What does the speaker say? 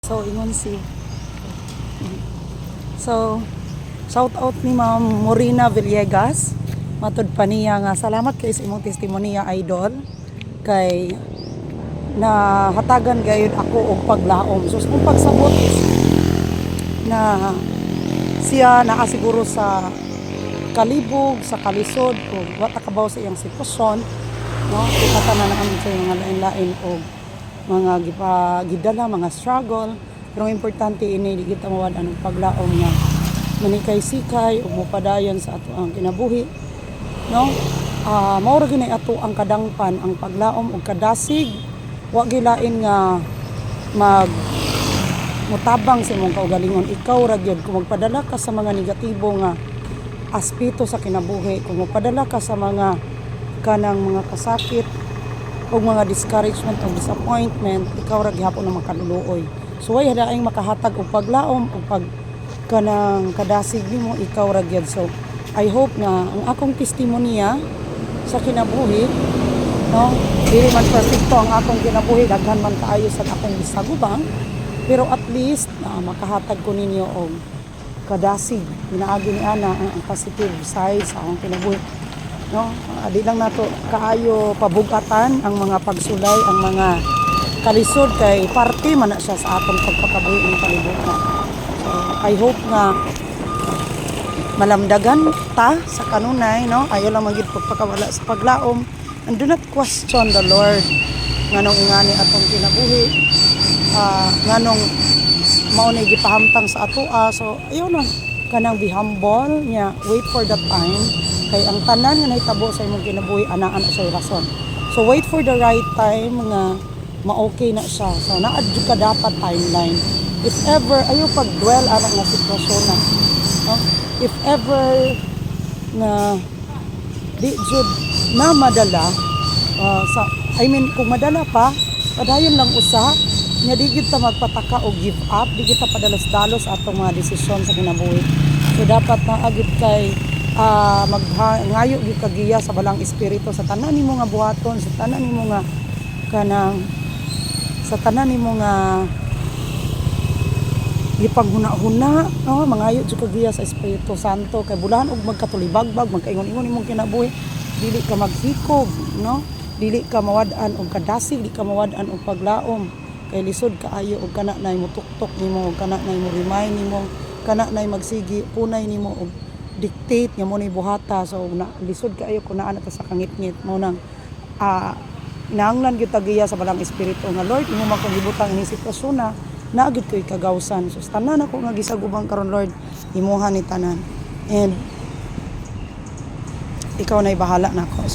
So, ingon si. So, shout out ni Ma'am Morina Villegas. Matud pa niya nga salamat kay sa imong testimonya, idol. Kay hatagan gayud ako og paglaom. So, kung pagsabot is na siya nakasiguro sa kalibog, sa kalisod o wata kabaw sa iyang sitwasyon, no? Kita na naman sa mga lain-lain o mga gidala, mga struggle. Pero importante ini di kita mawad anong paglaom nga manikay-sikay o mupadayon sa ato ang kinabuhi, no? Mao ra ginay ato ang kadangpan, ang paglaom og kadasig, wa gilain nga mutabang sa imong kaugalingon. Ikaw ra gyud kung magpadala ka sa mga negatibo nga aspeto sa kinabuhi, kung magpadala ka sa mga kanang mga kasakit o mga discouragement o disappointment, ikaw ra gihapon ang makaluluoy. So way hadaing makahatag og paglaom o pag kanang kadasig nimo, ikaw ra gyud. So I hope na ang akong testimonya sa kinabuhi, no, dili man perfecto ang akong kinabuhi, daghan man kaayo sa akong gisagubang, pero at least makahatag ko ninyo og kadasig, pinaagi ni ana ang positive side sa akong kinabuhi, no? Di lang nato kaayo pabugatan ang mga pagsulay, ang mga kalisod, kay parte man na siya sa atong pagpakabuhi ng kalibutan. So I hope nga malamdagan ta sa kanunay, no? Ayo lang magid pagpakawala sa paglaom, and do not question the Lord nganong ingani atong kinabuhi, nganong mao ni gipahamtang sa atoa. So ayo lang kanang be humble nya, wait for the time, kay ang tanan nga nahitabo sa imong kinabuhi anaan sa rason. So wait for the right time nga ma-okay na siya. So naadyo ka dapat timeline. If ever ayo pag-dwell ana nga sitwasyon na, no? If ever na di jud na madala, kung madala pa, padayon lang usa nya, di kita magpataka o give up, di kita padalos-dalos atong mga desisyon sa kinabuhi. So dapat na agad kay ngayo gyud kagiya sa balang espiritu sa tanan nimo nga buhaton, sa tanan nimo nga kanang sa tanan nimo nga gipaghuna-huna, no? Mangayo jud kagiya sa Espiritu Santo, kay bulahan og magkatulibagbag, magkaingon-ingon imong kinabuhi, dili ka maghikog, no? Dili ka mawad-an og kadasig, dili ka mawad-an og paglaom, kay lisod kaayo og kana nay mutuktok nimo, og kana nay mo remind nimo, kana nay magsigi punay nimo og dictate nga mo ni buhata. So lisod kaayo kun naa ta sa kangit-ngit mo nang nanglan gyud tagiya sa balang espiritu nga Lord, imo man kong gibutang ini sitwasyon na naagid ko'y kagawsan. So tanan ako nga gisagubang karon Lord, imuha ni tanan, and ikaw na'y bahala nako.